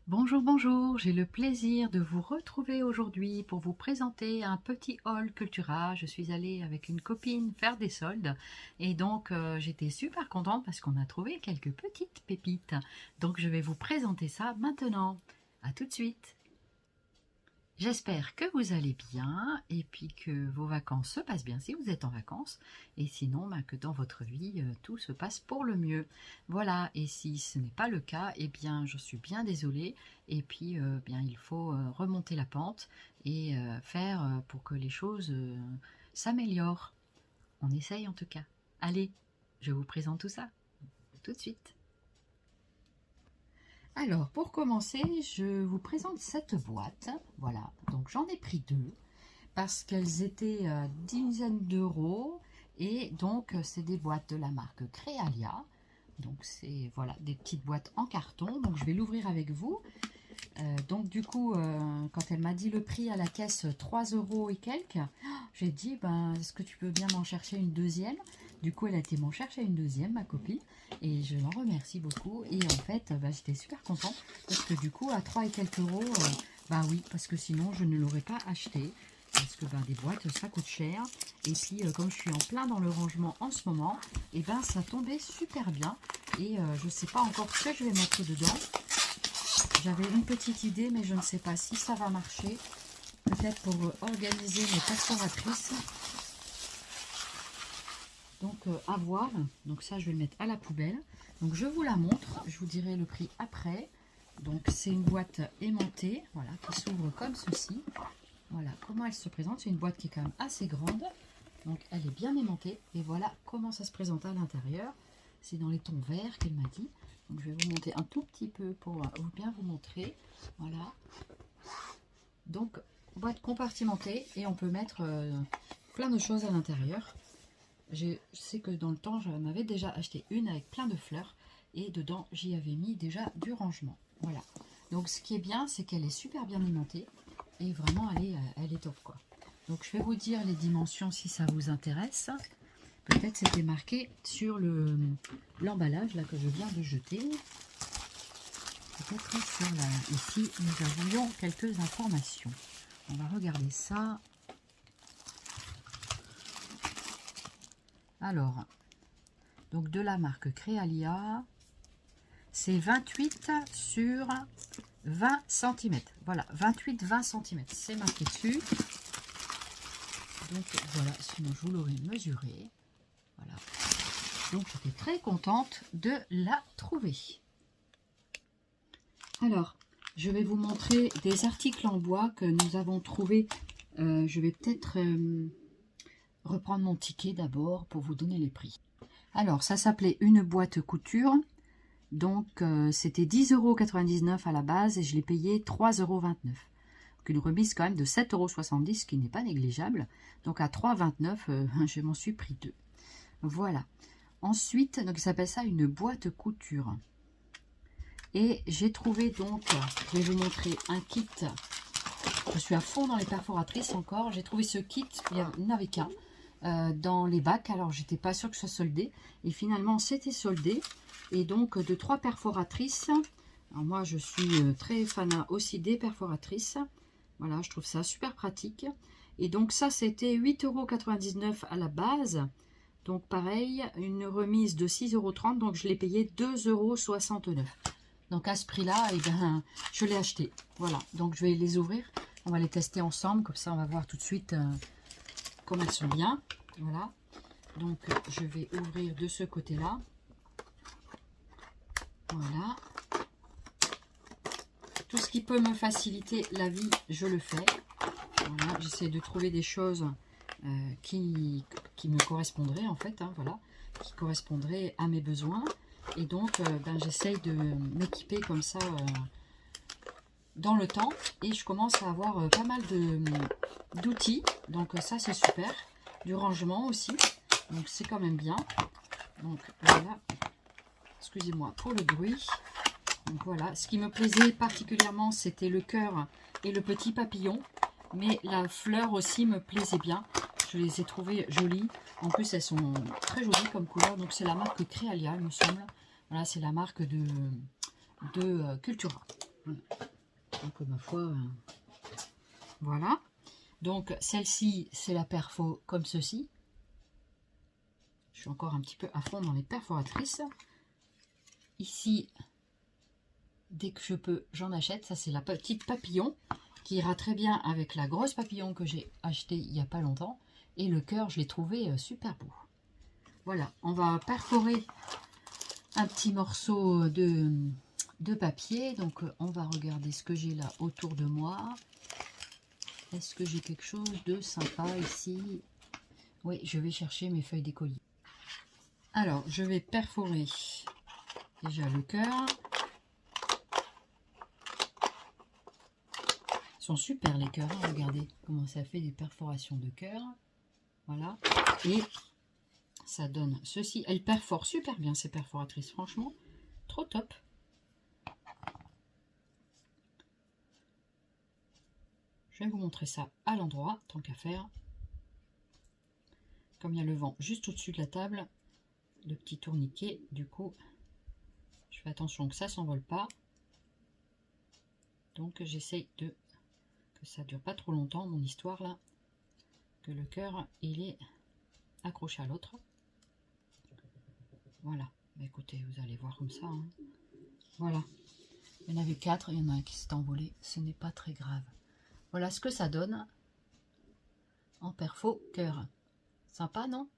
Bonjour, bonjour, j'ai le plaisir de vous retrouver aujourd'hui pour vous présenter un petit haul Cultura. Je suis allée avec une copine faire des soldes et donc j'étais super contente parce qu'on a trouvé quelques petites pépites. Donc je vais vous présenter ça maintenant. À tout de suite. J'espère que vous allez bien et puis que vos vacances se passent bien si vous êtes en vacances et sinon que dans votre vie tout se passe pour le mieux. Voilà, et si ce n'est pas le cas, eh bien je suis bien désolée et puis bien il faut remonter la pente et faire pour que les choses s'améliorent. On essaye en tout cas. Allez, je vous présente tout ça tout de suite. Alors, pour commencer, je vous présente cette boîte. Voilà, donc j'en ai pris deux parce qu'elles étaient dizaines d'euros et donc c'est des boîtes de la marque Crealia. Donc c'est voilà des petites boîtes en carton. Donc je vais l'ouvrir avec vous. Donc du coup, quand elle m'a dit le prix à la caisse 3 euros et quelques, j'ai dit est-ce que tu peux bien m'en chercher une deuxième? Du coup, elle a été m'en chercher une deuxième, ma copine, et je l'en remercie beaucoup. Et en fait, j'étais super contente parce que du coup, à 3 et quelques euros, oui, parce que sinon, je ne l'aurais pas acheté. Parce que des boîtes, ça coûte cher. Et puis, comme je suis en plein dans le rangement en ce moment, et ça tombait super bien. Et je ne sais pas encore ce que je vais mettre dedans. J'avais une petite idée, mais je ne sais pas si ça va marcher. Peut-être pour organiser mes perforatrices. Donc à voir. Donc ça je vais le mettre à la poubelle. Donc je vous la montre, je vous dirai le prix après. Donc c'est une boîte aimantée, voilà, qui s'ouvre comme ceci. Voilà comment elle se présente. C'est une boîte qui est quand même assez grande. Donc elle est bien aimantée. Et voilà comment ça se présente à l'intérieur. C'est dans les tons verts qu'elle m'a dit. Donc je vais vous monter un tout petit peu pour bien vous montrer. Voilà. Donc boîte compartimentée et on peut mettre plein de choses à l'intérieur. Je sais que dans le temps, j'en avais déjà acheté une avec plein de fleurs. Et dedans, j'y avais mis déjà du rangement. Voilà. Donc, ce qui est bien, c'est qu'elle est super bien alimentée. Et vraiment, elle est top, quoi. Donc, je vais vous dire les dimensions si ça vous intéresse. Peut-être c'était marqué sur l'emballage, là, que je viens de jeter. Peut-être sur là. Ici, nous avions quelques informations. On va regarder ça. Alors, donc de la marque Crealia, c'est 28 sur 20 cm. Voilà, 28-20 cm, c'est marqué dessus. Donc voilà, sinon je vous l'aurais mesuré. Voilà. Donc j'étais très contente de la trouver. Alors, je vais vous montrer des articles en bois que nous avons trouvés. Je vais peut-être reprendre mon ticket d'abord pour vous donner les prix. Alors, ça s'appelait une boîte couture. Donc, c'était 10,99 € à la base et je l'ai payé 3,29 €. Donc, une remise quand même de 7,70 €, ce qui n'est pas négligeable. Donc, à 3,29 €, je m'en suis pris deux. Voilà. Ensuite, donc, il s'appelle ça une boîte couture. Et j'ai trouvé donc, je vais vous montrer un kit. Je suis à fond dans les perforatrices encore. J'ai trouvé ce kit, il n'y en avait qu'un. Dans les bacs, alors j'étais pas sûre que ce soit soldé et finalement c'était soldé et donc de 3 perforatrices. Alors moi je suis très fan aussi des perforatrices, voilà, je trouve ça super pratique. Et donc ça c'était 8,99 € à la base, donc pareil, une remise de 6,30 €, donc je l'ai payé 2,69 €. Donc à ce prix là, et je l'ai acheté. Voilà, donc je vais les ouvrir, on va les tester ensemble, comme ça on va voir tout de suite comme elles sont bien. Voilà, donc je vais ouvrir de ce côté là. Voilà, tout ce qui peut me faciliter la vie, je le fais. Voilà, j'essaie de trouver des choses qui me correspondraient en fait, hein, voilà, qui correspondraient à mes besoins. Et donc j'essaye de m'équiper comme ça dans le temps, et je commence à avoir pas mal d'outils, donc ça c'est super, du rangement aussi, donc c'est quand même bien. Donc voilà, excusez-moi pour le bruit. Donc voilà, ce qui me plaisait particulièrement, c'était le cœur et le petit papillon. Mais la fleur aussi me plaisait bien. Je les ai trouvées jolies. En plus, elles sont très jolies comme couleur. Donc c'est la marque Créalia, il me semble. Voilà, c'est la marque de Cultura. Donc ma foi, voilà. Donc celle-ci, c'est la perfo comme ceci. Je suis encore un petit peu à fond dans les perforatrices. Ici, dès que je peux, j'en achète. Ça, c'est la petite papillon qui ira très bien avec la grosse papillon que j'ai acheté il n'y a pas longtemps. Et le cœur, je l'ai trouvé super beau. Voilà, on va perforer un petit morceau de papier. Donc, on va regarder ce que j'ai là autour de moi. Est-ce que j'ai quelque chose de sympa ici? Oui, je vais chercher mes feuilles d'écolier. Alors, je vais perforer déjà le cœur. Ils sont super les cœurs, hein, regardez comment ça fait des perforations de cœur. Voilà. Et ça donne ceci. Elle perfore super bien ces perforatrices, franchement. Trop top. Je vais vous montrer ça à l'endroit, tant qu'à faire. Comme il y a le vent juste au-dessus de la table, le petit tourniquet, du coup, je fais attention que ça ne s'envole pas. Donc j'essaye de que ça dure pas trop longtemps, mon histoire là. Que le cœur, il est accroché à l'autre. Voilà. Bah, écoutez, vous allez voir comme ça. Hein. Voilà. Il y en avait 4, il y en a un qui s'est envolé. Ce n'est pas très grave. Voilà ce que ça donne en perfo cœur. Sympa, non?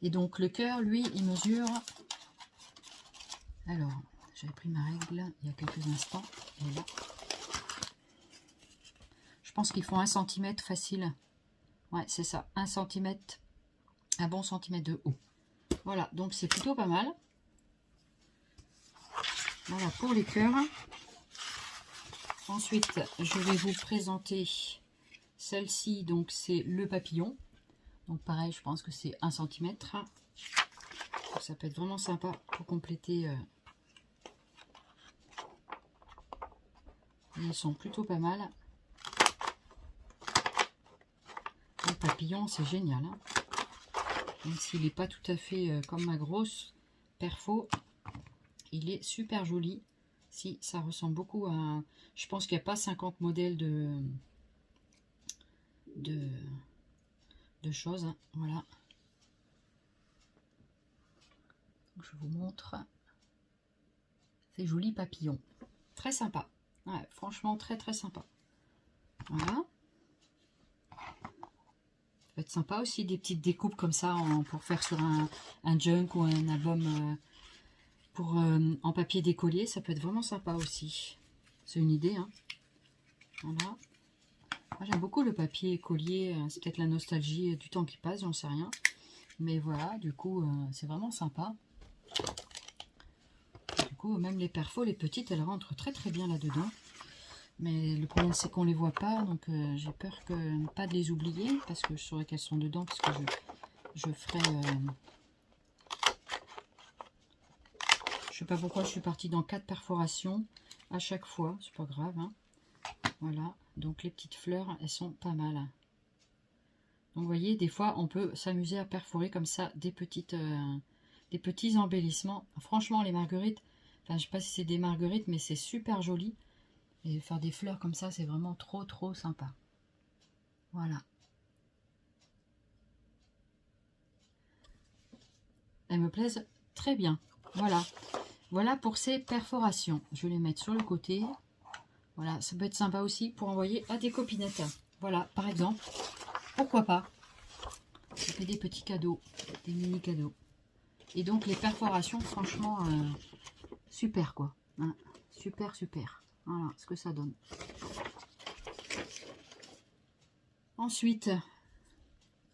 Et donc le cœur, lui, il mesure... Alors, j'avais pris ma règle il y a quelques instants. Et là, je pense qu'ils font 1 cm facile. Ouais, c'est ça. 1 cm, un bon centimètre de haut. Voilà, donc c'est plutôt pas mal. Voilà pour les cœurs. Ensuite, je vais vous présenter celle-ci. Donc c'est le papillon. Donc pareil, je pense que c'est 1 cm. Ça peut être vraiment sympa pour compléter. Ils sont plutôt pas mal. Le papillon, c'est génial. Hein, même s'il n'est pas tout à fait comme ma grosse perfo, il est super joli. Si, ça ressemble beaucoup à... Je pense qu'il n'y a pas 50 modèles de choses. Hein, voilà. Donc, je vous montre. Ces jolis papillons. Très sympa. Ouais, franchement, très très sympa. Voilà. Ça peut être sympa aussi, des petites découpes comme ça pour faire sur un junk ou un album en papier d'écolier. Ça peut être vraiment sympa aussi. C'est une idée. Hein. Voilà. Moi, j'aime beaucoup le papier écolier. C'est peut-être la nostalgie du temps qui passe, j'en sais rien. Mais voilà, du coup, c'est vraiment sympa. Du coup, même les perfos, les petites, elles rentrent très très bien là-dedans. Mais le problème, c'est qu'on les voit pas. Donc, j'ai peur que pas de les oublier. Parce que je saurais qu'elles sont dedans. Parce que je ferai... je sais pas pourquoi je suis partie dans 4 perforations à chaque fois. C'est pas grave. Hein. Voilà. Donc, les petites fleurs, elles sont pas mal. Donc, vous voyez, des fois, on peut s'amuser à perforer comme ça des petits embellissements. Franchement, les marguerites, enfin, je sais pas si c'est des marguerites, mais c'est super joli. Et faire des fleurs comme ça, c'est vraiment trop, trop sympa. Voilà. Elles me plaisent très bien. Voilà. Voilà pour ces perforations. Je vais les mettre sur le côté. Voilà, ça peut être sympa aussi pour envoyer à des copinettes. Voilà, par exemple. Pourquoi pas? Ça fait des petits cadeaux, des mini cadeaux. Et donc les perforations, franchement, super quoi. Hein, super, super. Voilà ce que ça donne. Ensuite,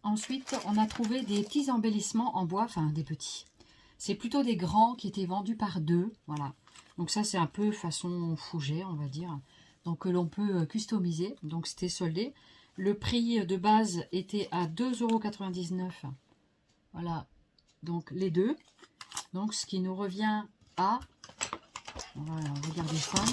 on a trouvé des petits embellissements en bois, enfin des petits. C'est plutôt des grands qui étaient vendus par 2. Voilà. Donc ça, c'est un peu façon fougère, on va dire. Donc que l'on peut customiser. Donc c'était soldé. Le prix de base était à 2,99 €. Voilà. Donc les deux. Donc ce qui nous revient A. On va regarder ça.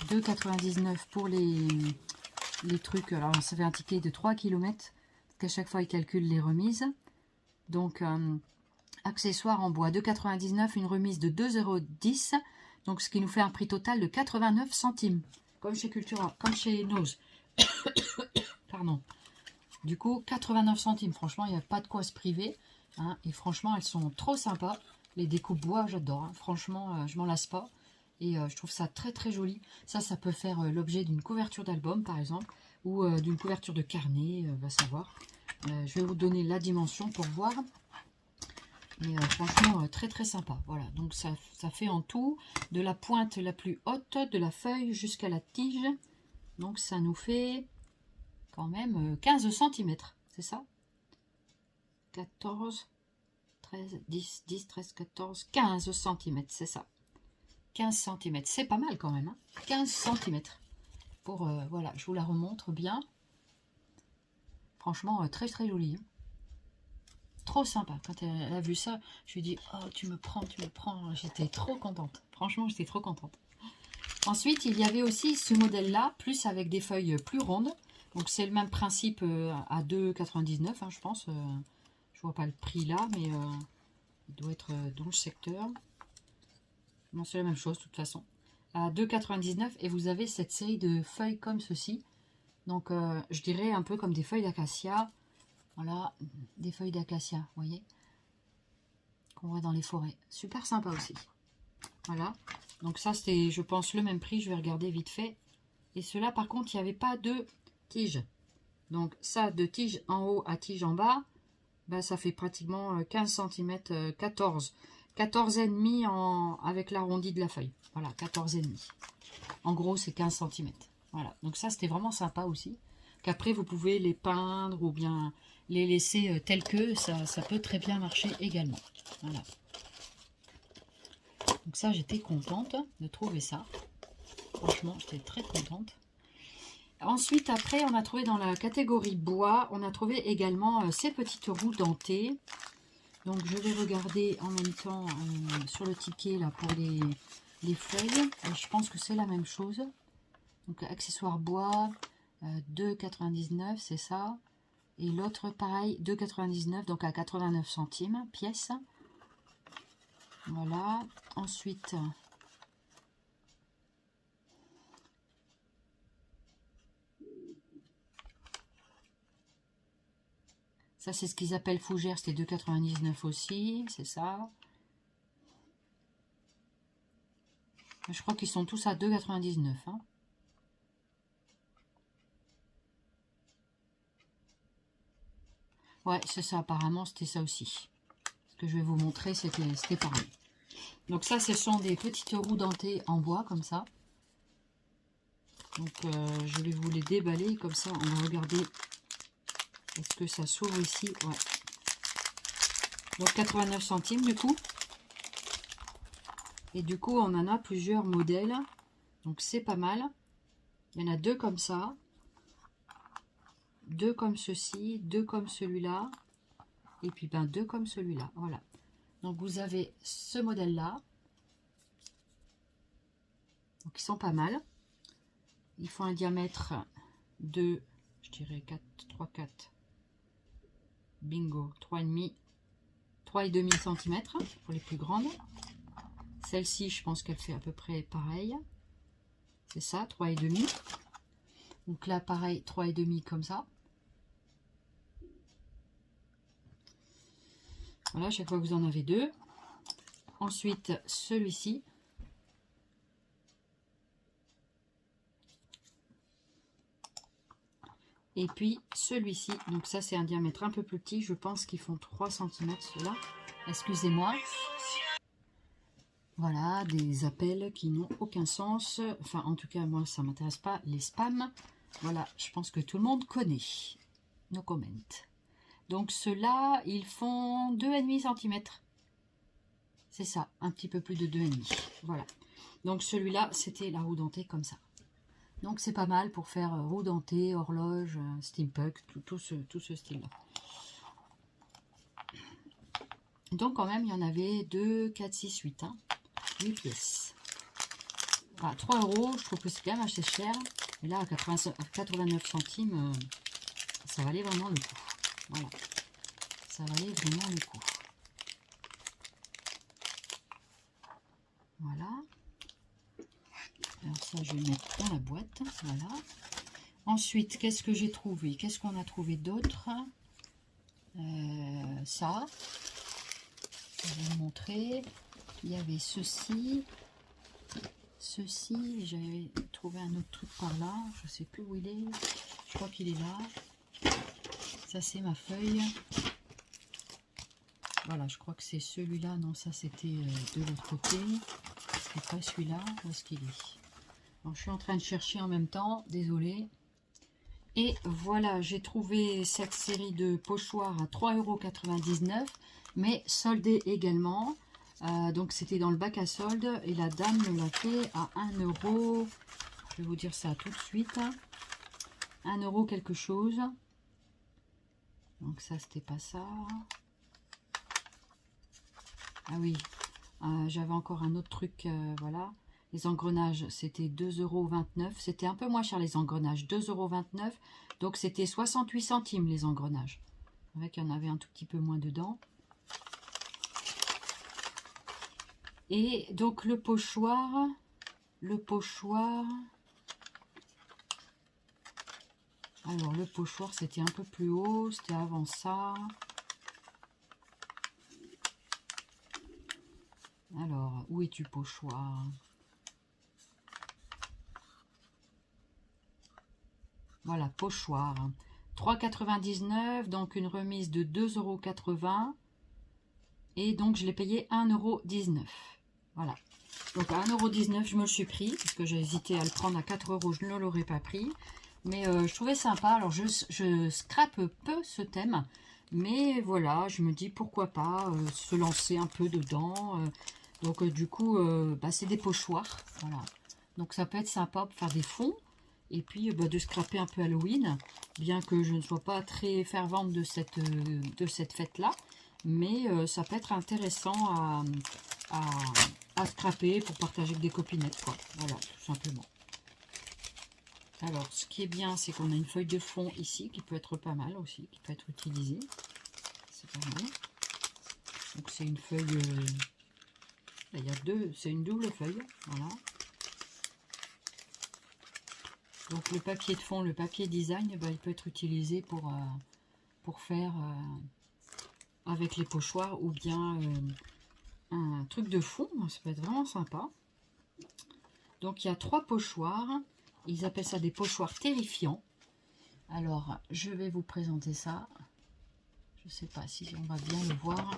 2,99 pour les trucs. Alors, ça fait un ticket de 3 km. Parce qu'à chaque fois, ils calculent les remises. Donc, accessoires en bois, 2,99. Une remise de 2,10 €. Donc, ce qui nous fait un prix total de 89 centimes. Comme chez Cultura, comme chez Nose. Pardon. Du coup, 89 centimes. Franchement, il n'y a pas de quoi se priver. Hein. Et franchement, elles sont trop sympas. Les découpes bois, j'adore. Hein. Franchement, je m'en lasse pas. Et je trouve ça très très joli. Ça peut faire l'objet d'une couverture d'album, par exemple. Ou d'une couverture de carnet, va savoir. Je vais vous donner la dimension pour voir. Mais franchement, très très sympa. Voilà, donc ça fait en tout de la pointe la plus haute de la feuille jusqu'à la tige. Donc ça nous fait quand même 15 cm, c'est ça? 14, 13, 10, 10, 13, 14, 15 cm, c'est ça. 15 cm, c'est pas mal quand même. Hein, 15 cm. Pour, voilà, je vous la remontre bien. Franchement, très très jolie. Hein. Trop sympa. Quand elle a vu ça, je lui ai dit, oh, tu me prends. J'étais trop contente. Franchement, j'étais trop contente. Ensuite, il y avait aussi ce modèle-là, plus avec des feuilles plus rondes. Donc, c'est le même principe à 2,99, hein, je pense. Je vois pas le prix là, mais il doit être dans le secteur. Non, c'est la même chose, de toute façon. À 2,99 et vous avez cette série de feuilles comme ceci. Donc, je dirais un peu comme des feuilles d'acacia. Voilà, des feuilles d'acacia, vous voyez, qu'on voit dans les forêts. Super sympa aussi. Voilà, donc ça c'était, je pense, le même prix. Je vais regarder vite fait. Et cela, par contre, il n'y avait pas de tige. Donc ça, de tige en haut à tige en bas, ben, ça fait pratiquement 15 cm, 14. 14,5 avec l'arrondi de la feuille. Voilà, 14,5. En gros, c'est 15 cm. Voilà, donc ça, c'était vraiment sympa aussi. Qu'après, vous pouvez les peindre ou bien les laisser tels que. Ça peut très bien marcher également. Voilà. Donc ça, j'étais contente de trouver ça. Franchement, j'étais très contente. Ensuite, après, on a trouvé dans la catégorie bois, on a trouvé également ces petites roues dentées. Donc, je vais regarder en même temps sur le ticket là pour les feuilles. Et je pense que c'est la même chose. Donc, accessoires bois, 2,99, c'est ça. Et l'autre, pareil, 2,99, donc à 89 centimes pièce. Voilà. Ensuite, ça, c'est ce qu'ils appellent fougère, c'était 2,99 aussi, c'est ça. Je crois qu'ils sont tous à 2,99. Hein. Ouais, c'est ça, apparemment, c'était ça aussi. Ce que je vais vous montrer, c'était pareil. Donc ça, ce sont des petites roues dentées en bois, comme ça. Donc, je vais vous les déballer, comme ça, on va regarder. Est-ce que ça s'ouvre ici? Ouais. Donc 89 centimes du coup. Et du coup, on en a plusieurs modèles. Donc c'est pas mal. Il y en a deux comme ça. Deux comme ceci. Deux comme celui-là. Et puis ben deux comme celui-là. Voilà. Donc vous avez ce modèle-là. Donc ils sont pas mal. Ils font un diamètre de, je dirais 4, 3, 4. Bingo, 3,5. 3,5 cm pour les plus grandes. Celle-ci, je pense qu'elle fait à peu près pareil. C'est ça, 3,5. Donc là, pareil, 3,5 comme ça. Voilà, chaque fois vous en avez deux. Ensuite, celui-ci. Et puis celui-ci. Donc ça, c'est un diamètre un peu plus petit. Je pense qu'ils font 3 cm ceux-là. Excusez-moi. Voilà, des appels qui n'ont aucun sens. Enfin, en tout cas, moi, ça ne m'intéresse pas. Les spams, voilà, je pense que tout le monde connaît. No comment. Donc, ceux-là, ils font 2,5 cm. C'est ça, un petit peu plus de 2,5. Voilà. Donc, celui-là, c'était la roue dentée comme ça. Donc, c'est pas mal pour faire roue dentée, horloge, steampunk, tout ce style-là. Donc, quand même, il y en avait 2, 4, 6, 8. Hein. 8 pièces. À 3 €, je trouve que c'est quand même assez cher. Et là, à 89 centimes, ça valait vraiment le coup. Voilà. Ça valait vraiment le coup. Voilà. Alors ça, je vais le mettre dans la boîte. Voilà. Ensuite, qu'est-ce que j'ai trouvé? Qu'est-ce qu'on a trouvé d'autre? Ça. Je vais vous montrer. Il y avait ceci. Ceci. J'avais trouvé un autre truc par là. Je ne sais plus où il est. Je crois qu'il est là. Ça, c'est ma feuille. Voilà, je crois que c'est celui-là. Non, ça, c'était de l'autre côté. C'est pas celui-là. Où est-ce qu'il est? Alors, je suis en train de chercher en même temps. Désolée. Et voilà, j'ai trouvé cette série de pochoirs à 3,99 €, mais soldée également. Donc c'était dans le bac à solde et la dame me l'a fait à 1 €. Je vais vous dire ça tout de suite. 1 € quelque chose. Donc ça, c'était pas ça. Ah oui, j'avais encore un autre truc, voilà. Les engrenages, c'était 2,29 €. C'était un peu moins cher les engrenages, 2,29 €. Donc c'était 68 centimes les engrenages. C'est vrai qu'il y en avait un tout petit peu moins dedans. Et donc le pochoir. Alors le pochoir, c'était un peu plus haut, c'était avant ça. Alors, où es-tu pochoir? Voilà, pochoir. 3,99 €, donc une remise de 2,80 €. Et donc, je l'ai payé 1,19 €. Voilà. Donc, à 1,19 €, je me le suis pris, parce que j'ai hésité à le prendre à 4 €, je ne l'aurais pas pris. Mais je trouvais sympa. Alors, je scrape peu ce thème. Mais voilà, je me dis, pourquoi pas se lancer un peu dedans. Donc, du coup, bah, c'est des pochoirs. Voilà. Donc, ça peut être sympa pour faire des fonds. Et puis bah, de scraper un peu Halloween, bien que je ne sois pas très fervente de cette fête-là. Mais ça peut être intéressant à scraper pour partager avec des copinettes, quoi. Voilà, tout simplement. Alors, ce qui est bien, c'est qu'on a une feuille de fond ici, qui peut être pas mal aussi, qui peut être utilisée. C'est pas mal. Donc, c'est une feuille... il y a deux, c'est une double feuille, voilà. Donc le papier de fond, le papier design, bah, il peut être utilisé pour faire avec les pochoirs ou bien un truc de fond. Ça peut être vraiment sympa. Donc il y a 3 pochoirs. Ils appellent ça des pochoirs terrifiants. Alors je vais vous présenter ça. Je ne sais pas si on va bien le voir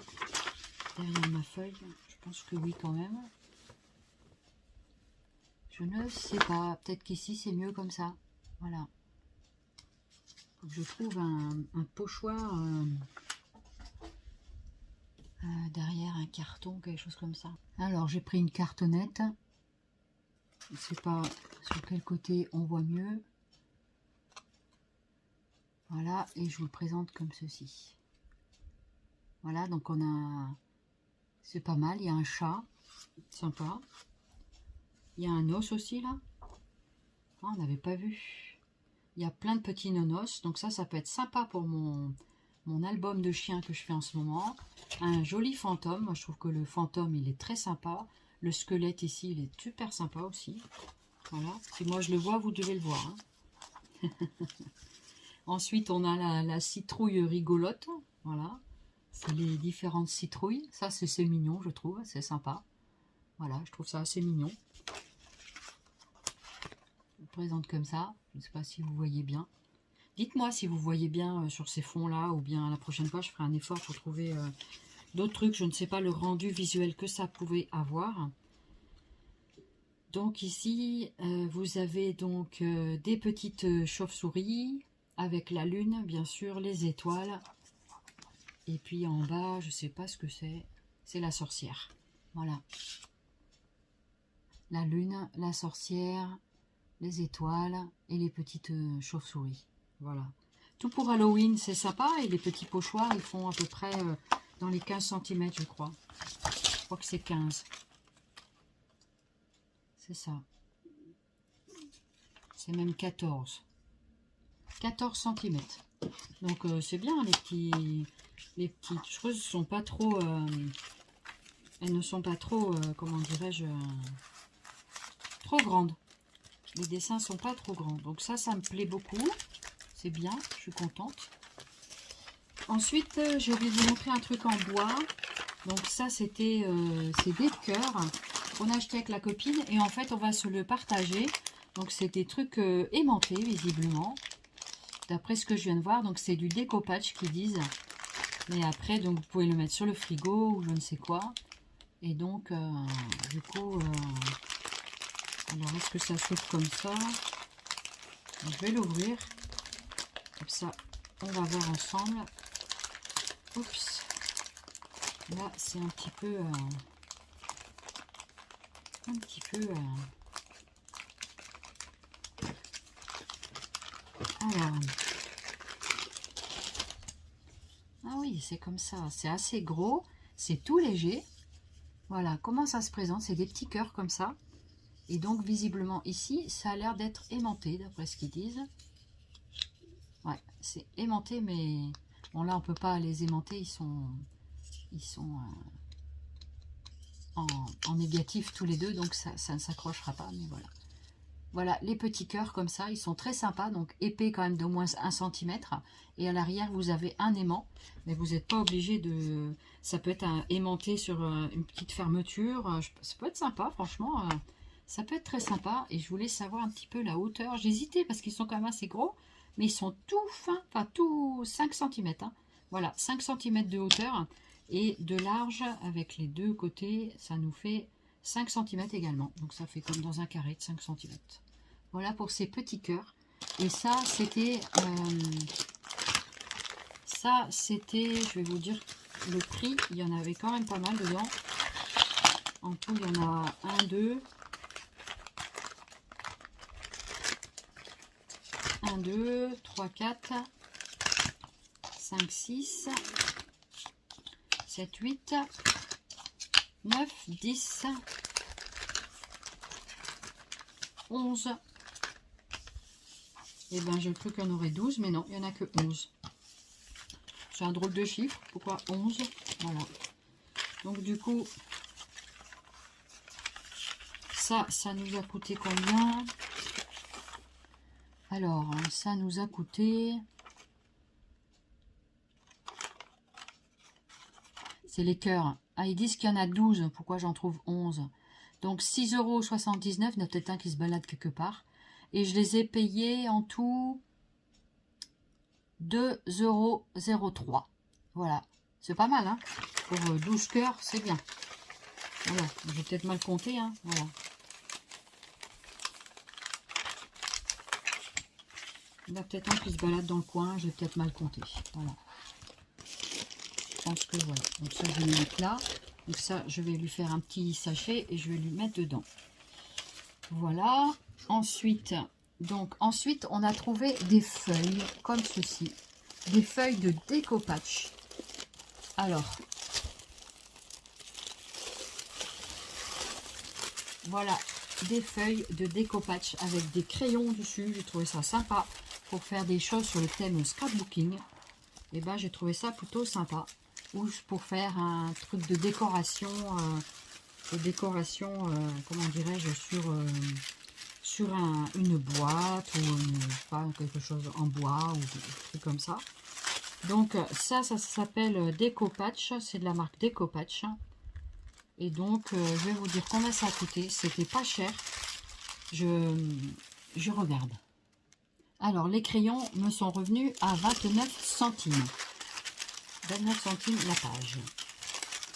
derrière ma feuille. Je pense que oui quand même. Je ne sais pas. Peut-être qu'ici c'est mieux comme ça. Voilà. Faut que je trouve un pochoir derrière un carton, quelque chose comme ça. Alors j'ai pris une cartonnette. Je ne sais pas sur quel côté on voit mieux. Voilà, et je vous le présente comme ceci. Voilà, donc on a... C'est pas mal, il y a un chat. Sympa. Il y a un os aussi là. Ah, on n'avait pas vu. Il y a plein de petits nonos. Donc ça peut être sympa pour mon album de chien que je fais en ce moment. Un joli fantôme. Moi, je trouve que le fantôme, il est très sympa. Le squelette ici, il est super sympa aussi. Voilà. Si moi je le vois, vous devez le voir. Hein. Ensuite, on a la citrouille rigolote. Voilà. C'est les différentes citrouilles. Ça, c'est mignon, je trouve. C'est sympa. Voilà, je trouve ça assez mignon. Je vous présente comme ça. Je ne sais pas si vous voyez bien. Dites-moi si vous voyez bien sur ces fonds-là, ou bien la prochaine fois, je ferai un effort pour trouver d'autres trucs. Je ne sais pas le rendu visuel que ça pouvait avoir. Donc ici, vous avez donc des petites chauves-souris, avec la lune, bien sûr, les étoiles. Et puis en bas, je ne sais pas ce que c'est. C'est la sorcière. Voilà. La lune, la sorcière, les étoiles et les petites chauves-souris. Voilà. Tout pour Halloween, c'est sympa. Et les petits pochoirs, ils font à peu près dans les 15 cm, je crois. Je crois que c'est 15. C'est ça. C'est même 14 cm. Donc c'est bien, les petites creuses sont pas trop, elles ne sont pas trop, comment dirais-je, trop grandes. Les dessins sont pas trop grands. Donc ça me plaît beaucoup. C'est bien, je suis contente. Ensuite, je vais vous montrer un truc en bois. Donc ça, c'est des cœurs qu'on a acheté avec la copine. Et en fait, on va se le partager. Donc c'est des trucs aimantés, visiblement. D'après ce que je viens de voir. Donc c'est du découpage qu'ils disent. Mais après, donc vous pouvez le mettre sur le frigo ou je ne sais quoi. Et donc, du coup, alors est-ce que ça s'ouvre comme ça? Je vais l'ouvrir. Comme ça, on va voir ensemble. Oups. Là, c'est un petit peu... Alors... Ah oui, c'est comme ça. C'est assez gros. C'est tout léger. Voilà, comment ça se présente? C'est des petits cœurs comme ça. Et donc, visiblement, ici, ça a l'air d'être aimanté, d'après ce qu'ils disent. Ouais, c'est aimanté, mais... Bon, là, on peut pas les aimanter. Ils sont en négatif tous les deux, donc ça ne s'accrochera pas, mais voilà. Voilà, les petits cœurs comme ça, ils sont très sympas, donc épais quand même d'au moins 1 cm. Et à l'arrière, vous avez un aimant, mais vous n'êtes pas obligé de... Ça peut être un aimanté sur une petite fermeture, ça peut être sympa, franchement, ça peut être très sympa. Et je voulais savoir un petit peu la hauteur, j'hésitais parce qu'ils sont quand même assez gros, mais ils sont tout fins, enfin tout 5 cm. Hein. Voilà, 5 cm de hauteur et de large avec les deux côtés, ça nous fait 5 cm également. Donc ça fait comme dans un carré de 5 cm. Voilà pour ces petits cœurs. Et ça, c'était... je vais vous dire le prix. Il y en avait quand même pas mal dedans. En tout, il y en a 1, 2... 1, 2, 3, 4, 5, 6, 7, 8, 9, 10, 11. Et ben j'ai cru qu'il y en aurait 12, mais non, il n'y en a que 11. C'est un drôle de chiffre. Pourquoi 11? Voilà. Donc du coup, ça nous a coûté combien? Alors, ça nous a coûté... C'est les cœurs. Ah, ils disent qu'il y en a 12. Pourquoi j'en trouve 11? Donc 6,79 €. Il y en a peut-être un qui se balade quelque part. Et je les ai payés en tout 2,03 €. Voilà. C'est pas mal, hein. Pour 12 cœurs, c'est bien. Voilà. J'ai peut-être mal compté, hein. Voilà. Il y en a peut-être un qui se balade dans le coin. J'ai peut-être mal compté. Voilà. Je pense que voilà. Donc ça, je vais le mettre là. Donc ça, je vais lui faire un petit sachet et je vais lui mettre dedans. Voilà. Ensuite, on a trouvé des feuilles comme ceci. Des feuilles de découpage. Alors, voilà, des feuilles de découpage avec des crayons dessus. J'ai trouvé ça sympa pour faire des choses sur le thème scrapbooking. Et ben, j'ai trouvé ça plutôt sympa. Ou pour faire un truc de décoration, comment dirais-je, sur une boîte ou quelque chose en bois ou un truc comme ça. Donc ça s'appelle Décopatch, c'est de la marque Décopatch. Et donc je vais vous dire combien ça a coûté. C'était pas cher. Je regarde. Alors les crayons me sont revenus à 29 centimes. 29 centimes la page.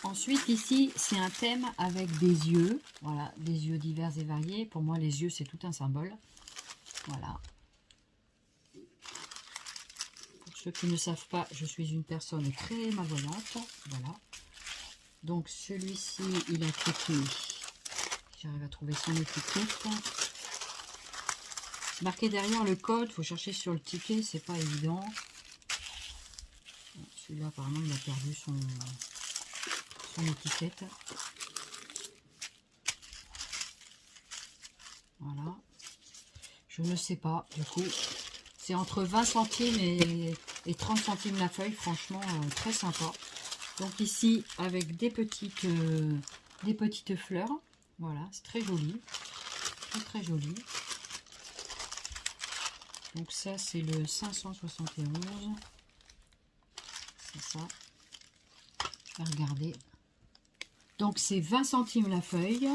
Ensuite ici c'est un thème avec des yeux. Voilà, des yeux divers et variés. Pour moi les yeux c'est tout un symbole. Voilà. Pour ceux qui ne savent pas, je suis une personne très malvoyante. Voilà. Donc celui-ci il a cliqué. J'arrive à trouver son étiquette. Marqué derrière le code, il faut chercher sur le ticket, c'est pas évident. Celui-là apparemment il a perdu son étiquette. Je ne sais pas, du coup. C'est entre 20 centimes et 30 centimes la feuille. Franchement, très sympa. Donc ici, avec des petites fleurs. Voilà, c'est très joli. Très, très joli. Donc ça, c'est le 571. C'est ça. Je vais regarder. Donc c'est 20 centimes la feuille.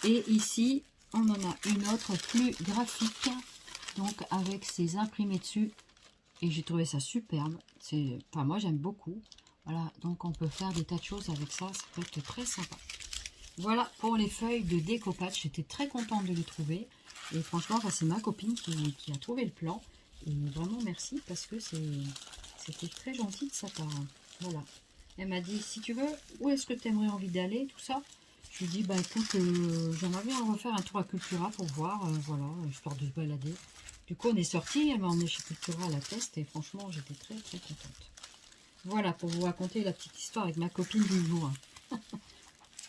Et ici, on en a une autre plus graphique. Donc avec ses imprimés dessus. Et j'ai trouvé ça superbe. Enfin, moi j'aime beaucoup. Voilà, donc on peut faire des tas de choses avec ça. Ça peut être très sympa. Voilà pour les feuilles de découpage. J'étais très contente de les trouver. Et franchement, c'est ma copine qui a trouvé le plan. Et vraiment merci parce que c'était très gentil de sa part. Voilà. Elle m'a dit, si tu veux, où est-ce que tu aimerais envie d'aller, tout ça. Je lui ai dit, bah écoute, j'aimerais bien refaire un tour à Cultura pour voir, voilà, histoire de se balader. Du coup, on est sorti, elle m'a emmené chez Cultura à la test et franchement, j'étais très très contente. Voilà, pour vous raconter la petite histoire avec ma copine du jour.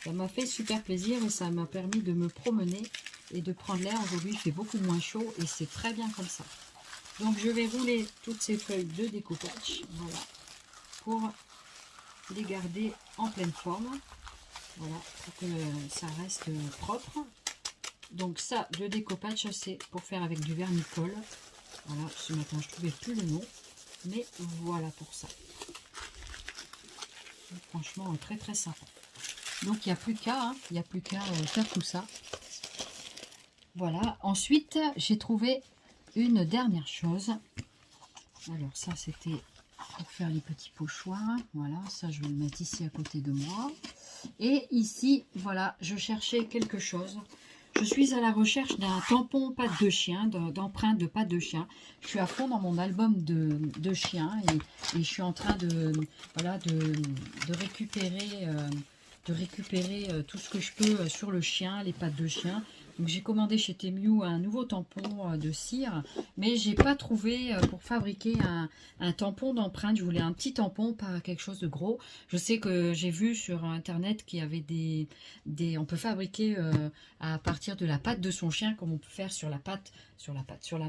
Ça m'a fait super plaisir et ça m'a permis de me promener et de prendre l'air. Aujourd'hui, il fait beaucoup moins chaud et c'est très bien comme ça. Donc, je vais rouler toutes ces feuilles de découpage, voilà, pour les garder en pleine forme. Voilà, pour que ça reste propre. Donc ça, le découpage, c'est pour faire avec du vernicole. Voilà, ce matin, je ne trouvais plus le nom. Mais voilà pour ça. Donc, franchement, très très sympa. Donc il n'y a plus qu'à faire tout ça. Voilà. Ensuite, j'ai trouvé une dernière chose. Alors ça, c'était pour faire les petits pochoirs. Voilà, ça, je vais le mettre ici à côté de moi. Et ici, voilà, je cherchais quelque chose. Je suis à la recherche d'un tampon patte de chien, d'empreinte de patte de chien. Je suis à fond dans mon album de chien et je suis en train voilà, de récupérer, tout ce que je peux sur le chien, les pattes de chien. Donc j'ai commandé chez Temu un nouveau tampon de cire, mais j'ai pas trouvé pour fabriquer un tampon d'empreinte. Je voulais un petit tampon, pas quelque chose de gros. Je sais que j'ai vu sur internet qu'il y avait on peut fabriquer à partir de la patte de son chien, comme on peut faire sur la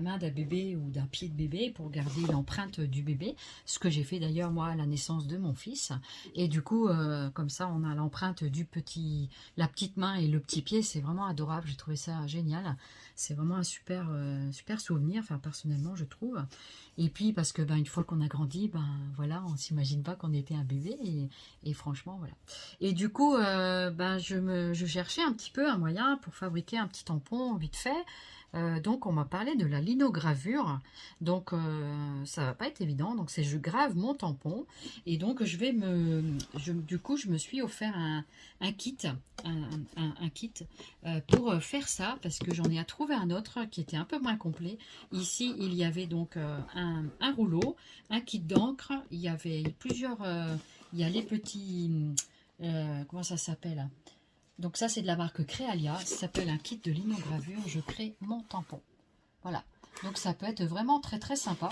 main d'un bébé ou d'un pied de bébé pour garder l'empreinte du bébé. Ce que j'ai fait d'ailleurs moi à la naissance de mon fils. Et du coup, comme ça, on a l'empreinte la petite main et le petit pied. C'est vraiment adorable. J'ai trouvé ça génial. C'est vraiment un super souvenir. Enfin, personnellement, je trouve. Et puis, parce que une fois qu'on a grandi, voilà, on s'imagine pas qu'on était un bébé. Et franchement, voilà. Et du coup, je cherchais un petit peu un moyen pour fabriquer un petit tampon vite fait. Donc on m'a parlé de la linogravure, donc ça va pas être évident. Donc je grave mon tampon et donc du coup je me suis offert un kit, un kit pour faire ça parce que j'en ai trouvé un autre qui était un peu moins complet. Ici il y avait donc un rouleau, un kit d'encre, il y avait plusieurs, il y a les petits, comment ça s'appelle? Donc ça, c'est de la marque Créalia. Ça s'appelle un kit de linogravure. Je crée mon tampon. Voilà. Donc ça peut être vraiment très très sympa.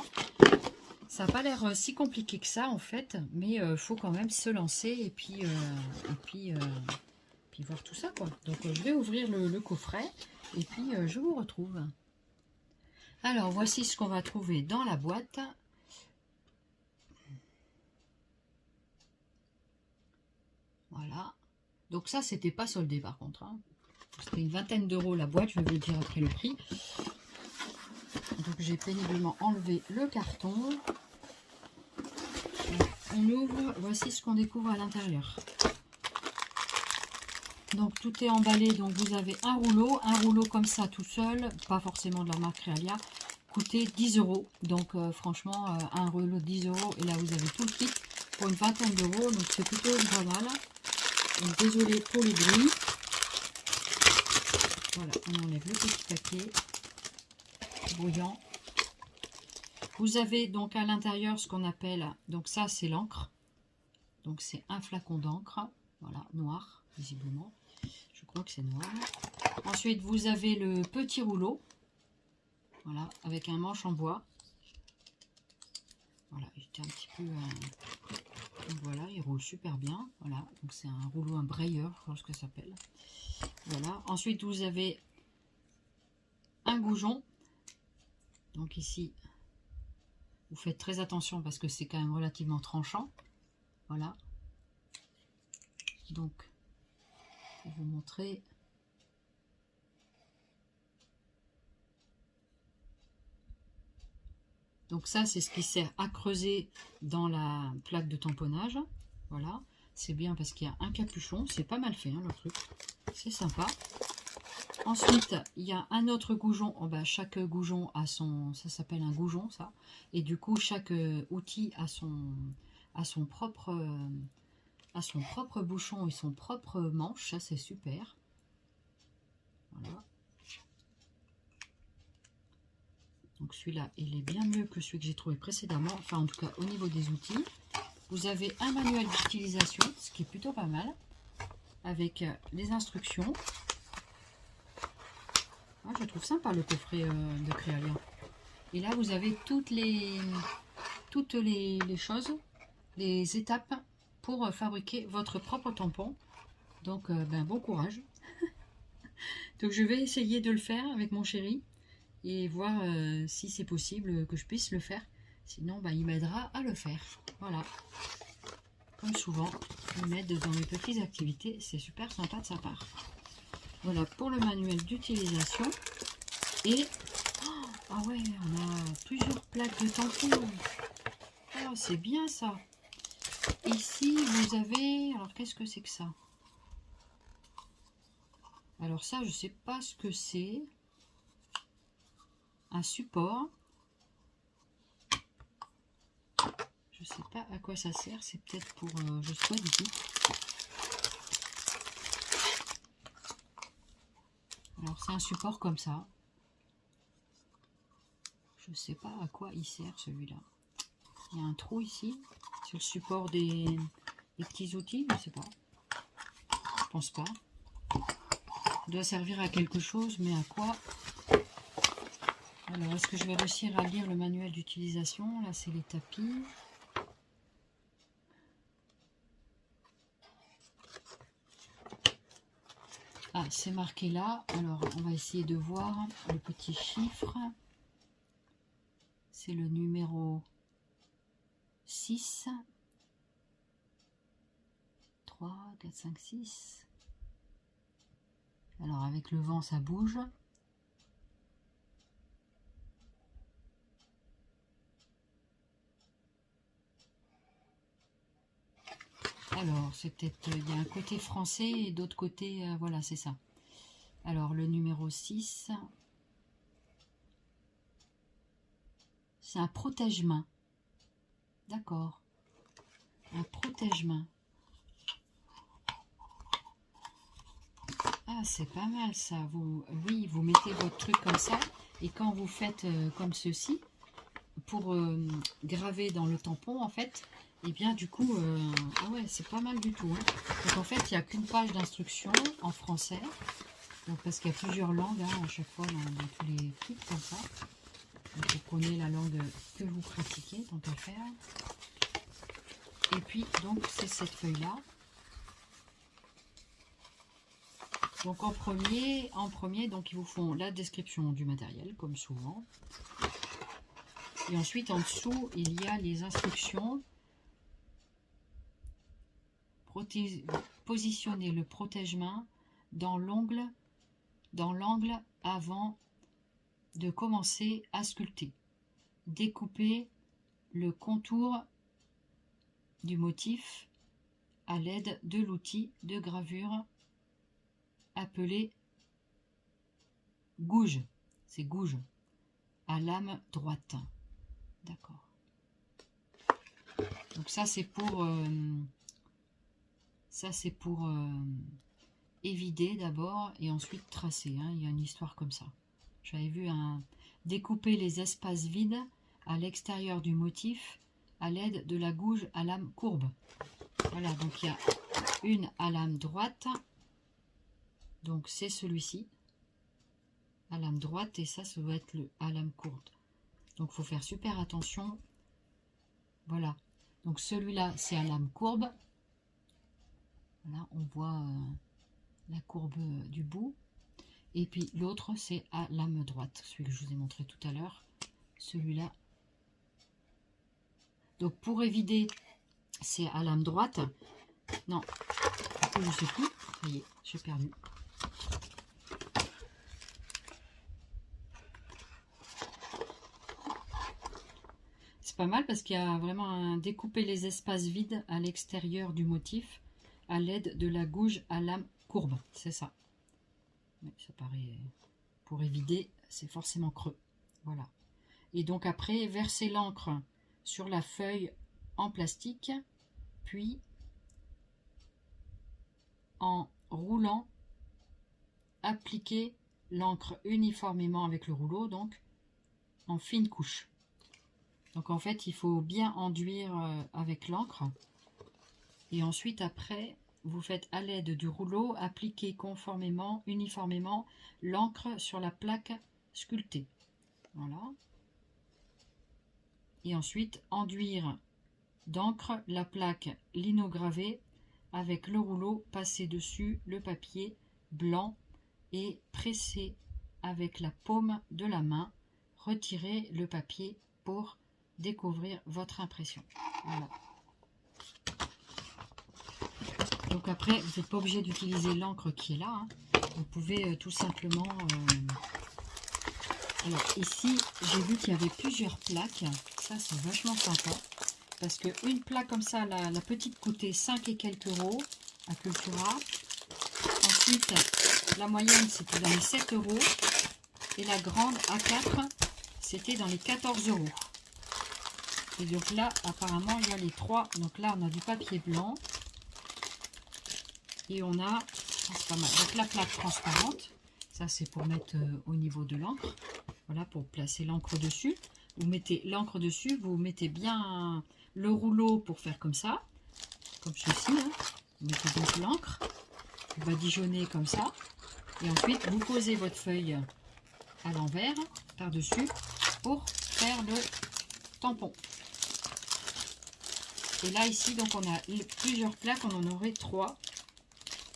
Ça n'a pas l'air si compliqué que ça en fait. Mais il faut quand même se lancer et puis voir tout ça quoi. Donc je vais ouvrir le coffret et puis je vous retrouve. Alors voici ce qu'on va trouver dans la boîte. Voilà. Donc ça, c'était pas soldé par contre. Hein. C'était une vingtaine d'euros la boîte, je vais vous le dire après le prix. Donc j'ai péniblement enlevé le carton. On ouvre, voici ce qu'on découvre à l'intérieur. Donc tout est emballé, donc vous avez un rouleau comme ça tout seul, pas forcément de la marque Realia, coûtait 10 euros. Donc franchement, un rouleau de 10 euros et là vous avez tout le kit pour une vingtaine d'euros, donc c'est plutôt pas mal. Donc, désolé pour les bruits. Voilà, on enlève le petit paquet brouillant. Vous avez donc à l'intérieur ce qu'on appelle, donc ça c'est l'encre. Donc c'est un flacon d'encre, voilà, noir, visiblement. Je crois que c'est noir. Ensuite vous avez le petit rouleau, voilà, avec un manche en bois. Voilà, j'étais un petit peu... donc voilà, il roule super bien. Voilà, donc c'est un rouleau, un brayeur, je pense que ça s'appelle. Voilà, ensuite vous avez un goujon Donc ici, vous faites très attention parce que c'est quand même relativement tranchant. Voilà. Donc, je vais vous montrer. Donc ça, c'est ce qui sert à creuser dans la plaque de tamponnage. Voilà. C'est bien parce qu'il y a un capuchon. C'est pas mal fait, hein, le truc. C'est sympa. Ensuite, il y a un autre goujon. Oh, bah, chaque goujon a son... Ça s'appelle un goujon, ça. Et du coup, chaque outil a son propre bouchon et son propre manche. Ça, c'est super. Voilà. Donc celui-là, il est bien mieux que celui que j'ai trouvé précédemment. Enfin, en tout cas, au niveau des outils. Vous avez un manuel d'utilisation, ce qui est plutôt pas mal. Avec les instructions. Ah, je trouve sympa le coffret de Créalien. Et là, vous avez toutes les choses, les étapes pour fabriquer votre propre tampon. Donc, bon courage. Donc, je vais essayer de le faire avec mon chéri et voir si c'est possible que je puisse le faire. Sinon, il m'aidera à le faire. Voilà. Comme souvent, il m'aide dans mes petites activités. C'est super sympa de sa part. Voilà pour le manuel d'utilisation. Et, ah ouais, on a plusieurs plaques de tampons. Oh, c'est bien ça. Ici, vous avez... Alors, qu'est-ce que c'est que ça? Alors ça, je sais pas ce que c'est. Un support. Je sais pas à quoi ça sert. C'est peut-être pour... je sais pas du tout. Alors, c'est un support comme ça. Je sais pas à quoi il sert, celui-là. Il y a un trou ici. C'est le support des petits outils. Je sais pas. Je pense pas. Il doit servir à quelque chose, mais à quoi? Alors, est-ce que je vais réussir à lire le manuel d'utilisation? Là, c'est les tapis. Ah, c'est marqué là. Alors, on va essayer de voir le petit chiffre. C'est le numéro 6. 3, 4, 5, 6. Alors, avec le vent, ça bouge. Alors, c'est peut-être... Il y a un côté français et d'autre côté... voilà, c'est ça. Alors, le numéro 6... C'est un protège-main. D'accord. Un protège-main. Ah, c'est pas mal ça. Oui, vous mettez votre truc comme ça. Et quand vous faites comme ceci, pour graver dans le tampon, en fait, et bien du coup, ah ouais, c'est pas mal du tout. Hein. Donc en fait, il n'y a qu'une page d'instruction en français. Donc, parce qu'il y a plusieurs langues à chaque fois dans tous les kits comme ça. Donc, vous prenez la langue que vous pratiquez, tant qu'à faire. Et puis, donc, c'est cette feuille-là. Donc, en premier, donc, ils vous font la description du matériel, comme souvent. Et ensuite, en dessous, il y a les instructions. Positionner le protège-main dans l'angle avant de commencer à sculpter. Découper le contour du motif à l'aide de l'outil de gravure appelé gouge. C'est gouge à lame droite. D'accord. Donc ça c'est pour évider d'abord et ensuite tracer. Hein. Il y a une histoire comme ça. J'avais vu découper les espaces vides à l'extérieur du motif à l'aide de la gouge à lame courbe. Voilà, donc il y a une à lame droite. Donc c'est celui-ci. À lame droite et ça doit être le à lame courbe. Donc il faut faire super attention. Voilà. Donc celui-là c'est à lame courbe. Voilà, on voit la courbe du bout. Et puis l'autre c'est à lame droite, celui que je vous ai montré tout à l'heure. celui-là. Donc pour évider, c'est à lame droite. Non, je sais plus. Ça y est, j'ai perdu. C'est pas mal parce qu'il y a vraiment un découper les espaces vides à l'extérieur du motif à l'aide de la gouge à lame courbe. C'est ça. Mais ça paraît, pour évider, c'est forcément creux. Voilà. Et donc après, verser l'encre sur la feuille en plastique, puis en roulant, appliquer l'encre uniformément avec le rouleau, donc en fine couche. Donc en fait, il faut bien enduire avec l'encre. Et ensuite, après, vous faites à l'aide du rouleau, appliquer conformément, uniformément l'encre sur la plaque sculptée. Voilà. Et ensuite, enduire d'encre la plaque linogravée avec le rouleau, passer dessus le papier blanc et presser avec la paume de la main. Retirer le papier pour découvrir votre impression. Voilà. Donc après, vous n'êtes pas obligé d'utiliser l'encre qui est là. Hein. Vous pouvez tout simplement... Alors ici, j'ai vu qu'il y avait plusieurs plaques. Ça, c'est vachement sympa. Parce qu'une plaque comme ça, la petite coûtait 5 et quelques euros à Cultura. Ensuite, la moyenne, c'était dans les 7 euros. Et la grande A4, c'était dans les 14 euros. Et donc là, apparemment, il y a les trois. Donc là, on a du papier blanc. Et on a, c'est pas mal, donc la plaque transparente. Ça, c'est pour mettre au niveau de l'encre. Voilà, pour placer l'encre dessus. Vous mettez l'encre dessus, vous mettez bien le rouleau pour faire comme ça. Comme ceci. Hein. Vous mettez donc l'encre. Vous badigeonnez comme ça. Et ensuite, vous posez votre feuille à l'envers, par-dessus, pour faire le tampon. Et là, ici, donc on a plusieurs plaques, on en aurait 3.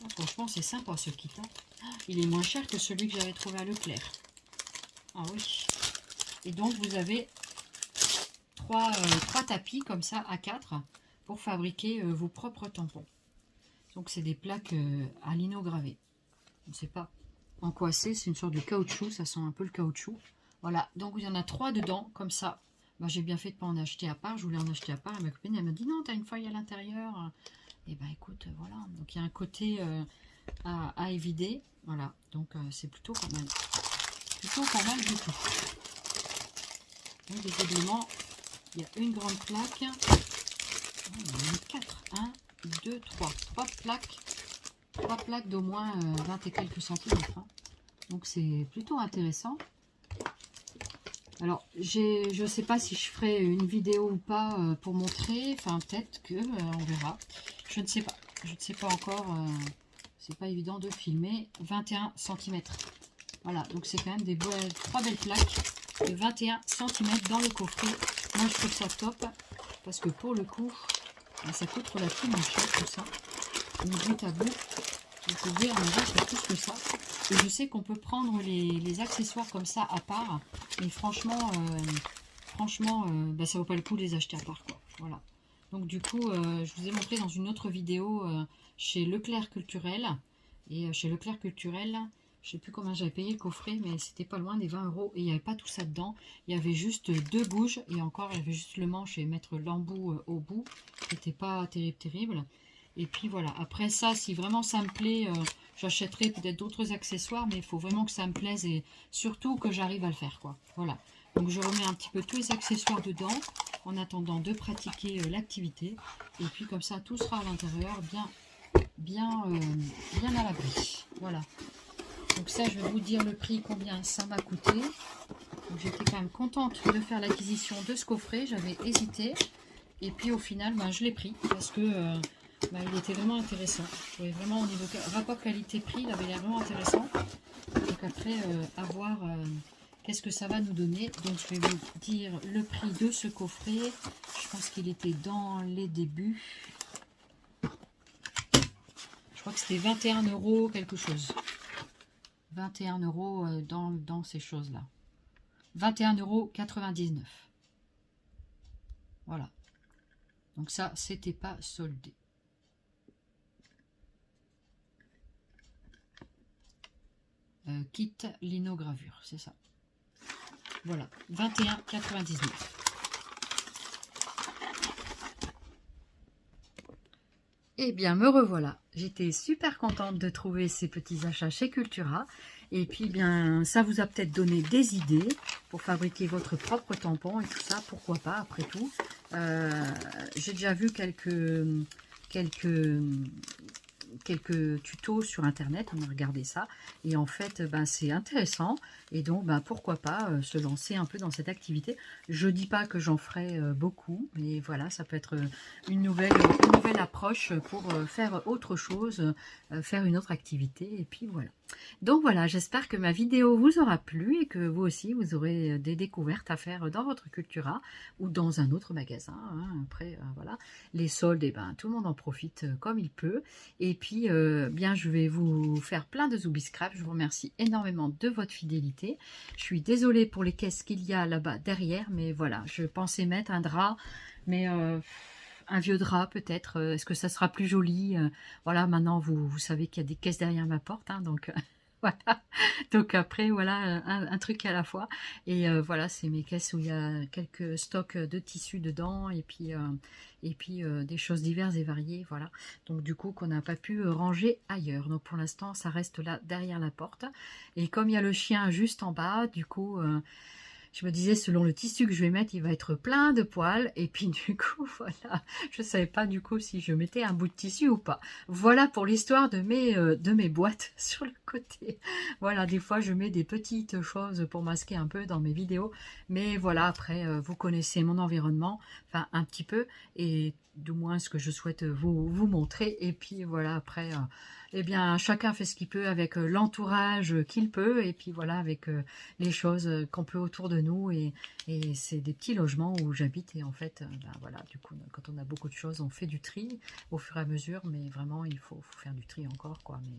Ah, franchement, c'est sympa ce kit. Hein. Il est moins cher que celui que j'avais trouvé à Leclerc. Ah oui. Et donc, vous avez 3 tapis comme ça, à 4, pour fabriquer vos propres tampons. Donc, c'est des plaques à lino gravées. Je ne sais pas en quoi c'est une sorte de caoutchouc, ça sent un peu le caoutchouc. Voilà, donc il y en a 3 dedans, comme ça. Ben, j'ai bien fait de ne pas en acheter à part, je voulais en acheter à part. Et ma copine, elle m'a dit non, tu as une feuille à l'intérieur. Et ben écoute, voilà. Donc il y a un côté à évider. Voilà, donc c'est plutôt pas mal. Plutôt pas mal du tout. Donc visiblement, il y a une grande plaque. Oh, il y en a 4. 1, 2, 3. 3 plaques. 3 plaques d'au moins 20 et quelques centimètres. Hein. Donc c'est plutôt intéressant. Alors, je ne sais pas si je ferai une vidéo ou pas pour montrer. Enfin, peut-être que on verra. Je ne sais pas. Je ne sais pas encore. C'est pas évident de filmer. 21 cm. Voilà, donc c'est quand même des 3 belles plaques de 21 cm dans le coffret. Moi, je trouve ça top. Parce que pour le coup, ça coûte relativement cher tout ça. Une bout à bout. Vous pouvez en avoir pour plus que ça. Et je sais qu'on peut prendre les accessoires comme ça à part. Mais franchement, ça vaut pas le coup de les acheter à part, quoi. Voilà. Donc du coup, je vous ai montré dans une autre vidéo chez Leclerc Culturel. Et chez Leclerc Culturel, je sais plus combien j'avais payé le coffret, mais c'était pas loin des 20 euros. Et il n'y avait pas tout ça dedans. Il y avait juste 2 gouges. Et encore, il y avait juste le manche et mettre l'embout au bout. C'était pas terrible. Et puis voilà, après ça, si vraiment ça me plaît, j'achèterai peut-être d'autres accessoires, mais il faut vraiment que ça me plaise et surtout que j'arrive à le faire, quoi. Voilà, donc je remets un petit peu tous les accessoires dedans en attendant de pratiquer l'activité. Et puis comme ça, tout sera à l'intérieur bien à l'abri. Voilà, donc ça, je vais vous dire le prix, combien ça m'a coûté. Donc j'étais quand même contente de faire l'acquisition de ce coffret, j'avais hésité. Et puis au final, je l'ai pris parce que... il était vraiment intéressant. Je trouvais vraiment au niveau rapport qualité-prix, il avait l'air vraiment intéressant. Donc après, à voir qu'est-ce que ça va nous donner. Donc je vais vous dire le prix de ce coffret. Je pense qu'il était dans les débuts. Je crois que c'était 21 € quelque chose. 21 € dans ces choses-là. 21,99 €. Voilà. Donc ça, c'était pas soldé. Kit linogravure, c'est ça. Voilà, 21,99 €. Eh bien, me revoilà. J'étais super contente de trouver ces petits achats chez Cultura. Et puis, bien, ça vous a peut-être donné des idées pour fabriquer votre propre tampon et tout ça. Pourquoi pas, après tout. J'ai déjà vu quelques tutos sur internet, on a regardé ça et en fait ben, c'est intéressant et donc ben, pourquoi pas se lancer un peu dans cette activité. Je dis pas que j'en ferai beaucoup, mais voilà, ça peut être une nouvelle approche pour faire autre chose, faire une autre activité et puis voilà. Donc voilà, j'espère que ma vidéo vous aura plu et que vous aussi vous aurez des découvertes à faire dans votre Cultura ou dans un autre magasin, hein. Après voilà, les soldes, et ben, tout le monde en profite comme il peut. Et puis, bien, je vais vous faire plein de Zooby Scrap. Je vous remercie énormément de votre fidélité. Je suis désolée pour les caisses qu'il y a là-bas derrière, mais voilà, je pensais mettre un drap, mais un vieux drap peut-être. Est-ce que ça sera plus joli? Voilà, maintenant, vous savez qu'il y a des caisses derrière ma porte, hein, donc... Voilà, donc après voilà un truc à la fois et voilà, c'est mes caisses où il y a quelques stocks de tissus dedans et puis des choses diverses et variées, voilà, donc du coup qu'on n'a pas pu ranger ailleurs. Donc pour l'instant ça reste là derrière la porte et comme il y a le chien juste en bas, du coup je me disais, selon le tissu que je vais mettre, il va être plein de poils. Et puis du coup, voilà, je ne savais pas du coup si je mettais un bout de tissu ou pas. Voilà pour l'histoire de mes boîtes sur le côté. Voilà, des fois, je mets des petites choses pour masquer un peu dans mes vidéos. Mais voilà, après, vous connaissez mon environnement, enfin un petit peu. Et du moins, ce que je souhaite vous montrer. Et puis voilà, après... eh bien, chacun fait ce qu'il peut avec l'entourage qu'il peut, et puis voilà, avec les choses qu'on peut autour de nous, et c'est des petits logements où j'habite, et en fait, ben voilà, du coup, quand on a beaucoup de choses, on fait du tri au fur et à mesure, mais vraiment, il faut faire du tri encore, quoi. Mais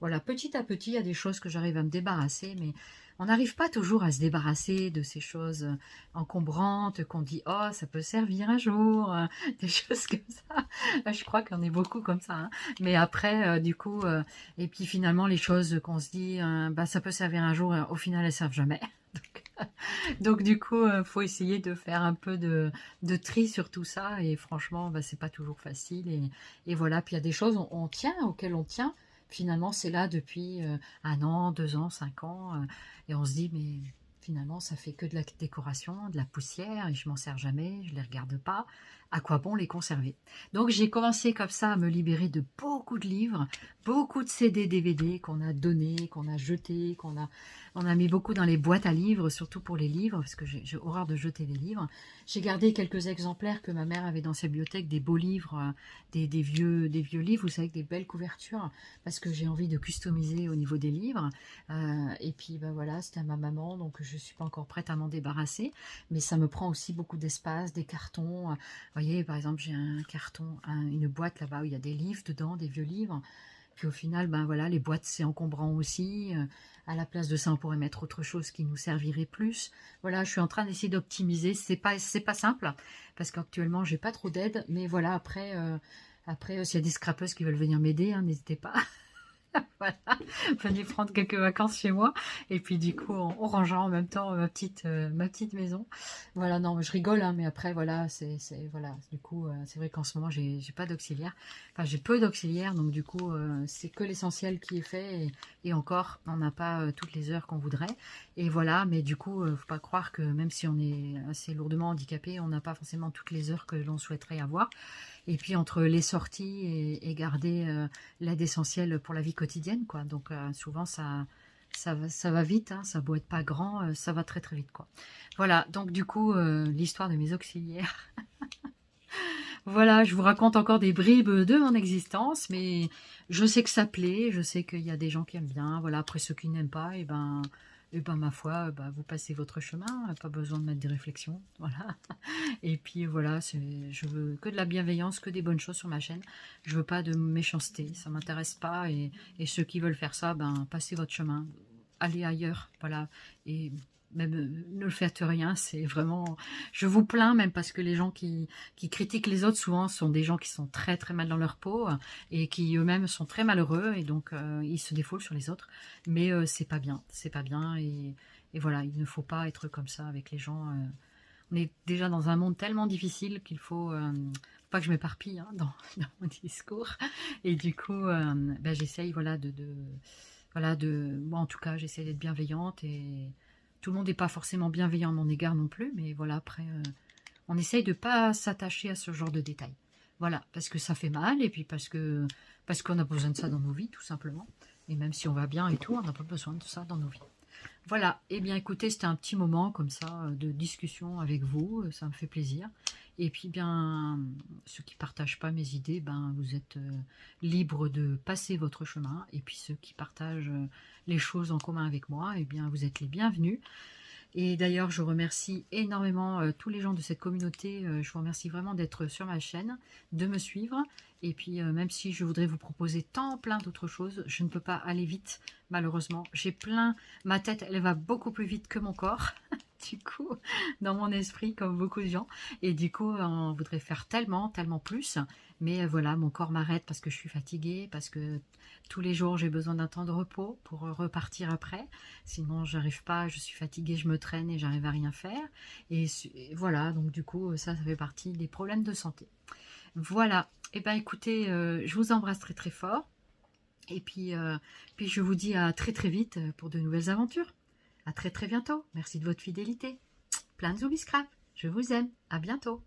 voilà, petit à petit, il y a des choses que j'arrive à me débarrasser, mais on n'arrive pas toujours à se débarrasser de ces choses encombrantes qu'on dit, oh, ça peut servir un jour, des choses comme ça. Je crois qu'on est beaucoup comme ça, hein. Mais après, du coup, et puis finalement, les choses qu'on se dit, bah, ça peut servir un jour, au final, elles servent jamais. Donc du coup, faut essayer de faire un peu de tri sur tout ça. Et franchement, bah, c'est pas toujours facile. Et voilà, puis il y a des choses on tient, auxquelles on tient. Finalement, c'est là depuis 1 an, 2 ans, 5 ans. Et on se dit, mais finalement, ça fait que de la décoration, de la poussière, et je m'en sers jamais, je les regarde pas. À quoi bon les conserver? Donc j'ai commencé comme ça à me libérer de beaucoup de livres, beaucoup de CD, DVD qu'on a donnés, qu'on a jetés, on a mis beaucoup dans les boîtes à livres, surtout pour les livres, parce que j'ai horreur de jeter des livres. J'ai gardé quelques exemplaires que ma mère avait dans sa bibliothèque, des beaux livres, des vieux livres, vous savez, avec des belles couvertures, parce que j'ai envie de customiser au niveau des livres. Et puis ben voilà, c'était à ma maman, donc je ne suis pas encore prête à m'en débarrasser, mais ça me prend aussi beaucoup d'espace, des cartons. Vous voyez, par exemple, j'ai un carton, une boîte là-bas où il y a des livres dedans, des vieux livres. Puis au final, ben voilà, les boîtes, c'est encombrant aussi. À la place de ça, on pourrait mettre autre chose qui nous servirait plus. Voilà, je suis en train d'essayer d'optimiser. C'est pas simple, parce qu'actuellement, j'ai pas trop d'aide. Mais voilà, après, s'il y a des scrapeuses qui veulent venir m'aider, hein, n'hésitez pas. Voilà, venez prendre quelques vacances chez moi, et puis du coup on rangera en même temps ma petite maison. Voilà, non, je rigole, hein, mais après voilà, voilà, du coup c'est vrai qu'en ce moment j'ai pas d'auxiliaire, enfin j'ai peu d'auxiliaires, donc du coup c'est que l'essentiel qui est fait, et encore on n'a pas toutes les heures qu'on voudrait, et voilà. Mais du coup faut pas croire que même si on est assez lourdement handicapé, on n'a pas forcément toutes les heures que l'on souhaiterait avoir. Et puis entre les sorties et garder l'aide essentielle pour la vie quotidienne, quoi. Donc souvent ça va vite, hein, ça doit être pas grand, ça va très très vite, quoi. Voilà, donc du coup l'histoire de mes auxiliaires. Voilà, je vous raconte encore des bribes de mon existence, mais je sais que ça plaît, je sais qu'il y a des gens qui aiment bien. Voilà, après ceux qui n'aiment pas, et ben ma foi, vous passez votre chemin, pas besoin de mettre des réflexions, voilà. Et puis voilà, je veux que de la bienveillance, que des bonnes choses sur ma chaîne. Je veux pas de méchanceté, ça m'intéresse pas. Et ceux qui veulent faire ça, ben passez votre chemin, allez ailleurs, voilà. Et même ne faites rien, c'est vraiment... Je vous plains même parce que les gens qui critiquent les autres, souvent, sont des gens qui sont très très mal dans leur peau et qui eux-mêmes sont très malheureux et donc ils se défoulent sur les autres. Mais c'est pas bien et voilà, il ne faut pas être comme ça avec les gens. On est déjà dans un monde tellement difficile qu'il faut pas que je m'éparpille hein, dans mon discours. Et du coup, ben, j'essaye voilà, moi en tout cas, j'essaie d'être bienveillante et tout le monde n'est pas forcément bienveillant à mon égard non plus, mais voilà, après, on essaye de pas s'attacher à ce genre de détails. Voilà, parce que ça fait mal et puis parce qu'on a besoin de ça dans nos vies, tout simplement. Et même si on va bien et tout, on n'a pas besoin de ça dans nos vies. Voilà, et bien écoutez, c'était un petit moment comme ça de discussion avec vous, ça me fait plaisir. Et puis bien, ceux qui ne partagent pas mes idées, ben vous êtes libres de passer votre chemin. Et puis ceux qui partagent les choses en commun avec moi, eh bien vous êtes les bienvenus. Et d'ailleurs, je remercie énormément tous les gens de cette communauté. Je vous remercie vraiment d'être sur ma chaîne, de me suivre. Et puis, même si je voudrais vous proposer plein d'autres choses, je ne peux pas aller vite, malheureusement. Ma tête, elle va beaucoup plus vite que mon corps, du coup, dans mon esprit, comme beaucoup de gens. Et du coup, on voudrait faire tellement plus. Mais voilà, mon corps m'arrête parce que je suis fatiguée, parce que tous les jours, j'ai besoin d'un temps de repos pour repartir après. Sinon, j'arrive pas, je suis fatiguée, je me traîne et j'arrive à rien faire. Et voilà, donc du coup, ça fait partie des problèmes de santé. Voilà, et ben écoutez, je vous embrasse très fort. Et puis je vous dis à très vite pour de nouvelles aventures. À très bientôt. Merci de votre fidélité. Plein de zoomies scrap. Je vous aime. À bientôt.